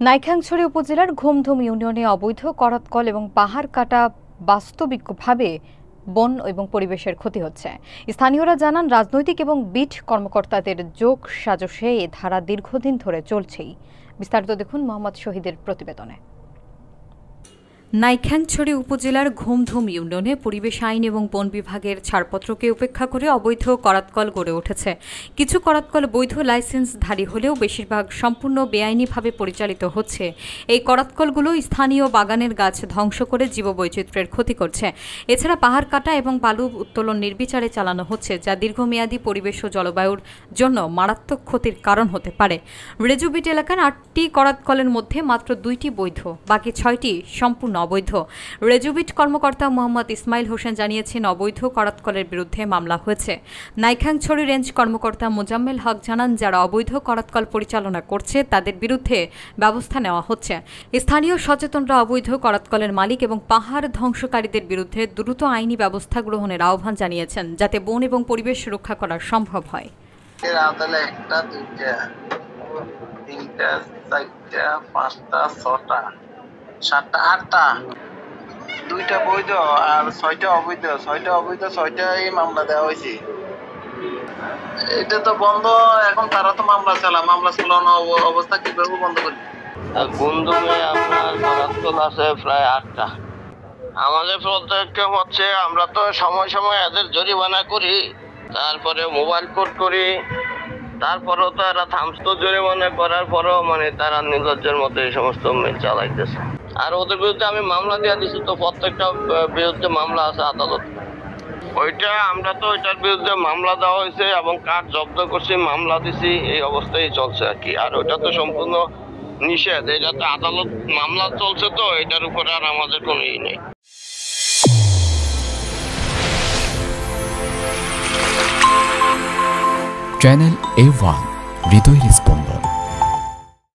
নাইক্ষ্যংছড়ি উপজেলার ঘুমধুম ইউনিয়নে অবৈধ করাতকল এবং পাহাড় কাটা বাস্তবিকভাবে বন এবং পরিবেশের ক্ষতি হচ্ছে। স্থানীয়রা জানান, রাজনৈতিক এবং বিট কর্মকর্তাদের যোগ সাজশে এ ধারা দীর্ঘদিন ধরে চলছেই। বিস্তারিত দেখুন মোহাম্মদ শহীদের প্রতিবেদনে। নাইক্ষ্যংছড়ি উপজেলার ঘুমধুম ইউনিয়নে পরিবেশ আইন এবং বন বিভাগের ছাড়পত্রকে উপেক্ষা করে অবৈধ করাতকল গড়ে উঠেছে। কিছু করাতকল বৈধ লাইসেন্সধারী হলেও বেশিরভাগ সম্পূর্ণ বেআইনিভাবে পরিচালিত হচ্ছে। এই করাতকলগুলো স্থানীয় বাগানের গাছ ধ্বংস করে জীববৈচিত্র্যের ক্ষতি করছে। এছাড়া পাহাড় কাটা এবং বালু উত্তোলন নির্বিচারে চালানো হচ্ছে, যা দীর্ঘমেয়াদী পরিবেশ ও জলবায়ুর জন্য মারাত্মক ক্ষতির কারণ হতে পারে। রেজুবিট এলাকার 8টি করাতকলের মধ্যে মাত্র 2টি বৈধ, বাকি 6টি সম্পূর্ণ অবৈধ। রেজুবিট কর্মকর্তা মোহাম্মদ ইসমাইল হোসেন জানিয়েছেন, অবৈধ করাতকলের বিরুদ্ধে মামলা হয়েছে। নাইক্ষ্যংছড়ি রেঞ্জ কর্মকর্তা মোজাম্মেল হক জানান, যারা অবৈধ করাতকল পরিচালনা করছে তাদের বিরুদ্ধে ব্যবস্থা নেওয়া হচ্ছে। স্থানীয় সচেতনরা অবৈধ করাতকলের মালিক এবং পাহাড় ধ্বংসকারীদের বিরুদ্ধে দ্রুত আইনি ব্যবস্থা গ্রহণের আহ্বান জানিয়েছেন, যাতে বন এবং পরিবেশ রক্ষা করা সম্ভব হয়। সাতটা আটটা, 2টা বৈধ আর 6টা অবৈধ। 6টাই মামলা দেওয়া হয়েছে। এটা তো বন্ধ এখন, তারা তো মামলা চালানো অবস্থা কিভাবে বন্ধ করবে? ঘুমধুমে আপনার করাতকল আছে প্রায় 8টা। আমাদের পদক্ষেপ হচ্ছে, আমরা তো সময় সময় এদের জরিমানা করি, তারপরে মোবাইল কোর্ট করি, তারপরেও তো এরা থামতো। জরিমানা করার পরেও তারা নির্লজ্জের মতো এই সমস্ত চালাইতেছে। আর ওদের বিরুদ্ধে আমি মামলা দিয়ে দিচ্ছি, তো প্রত্যেকটা বিরুদ্ধে মামলা আছে আদালত। আমরা তো ওইটার বিরুদ্ধে মামলা দেওয়া হয়েছে এবং কাঠ জব্দ করছি, মামলা দিছি, এই অবস্থায় চলছে আর কি। আর ওইটা তো সম্পূর্ণ নিষেধ, এটা তো আদালত মামলা চলছে, তো এটার উপরে আর আমাদের কোনো ই নেই। চ্যানেল A1 হৃদয়ের স্পন্দন।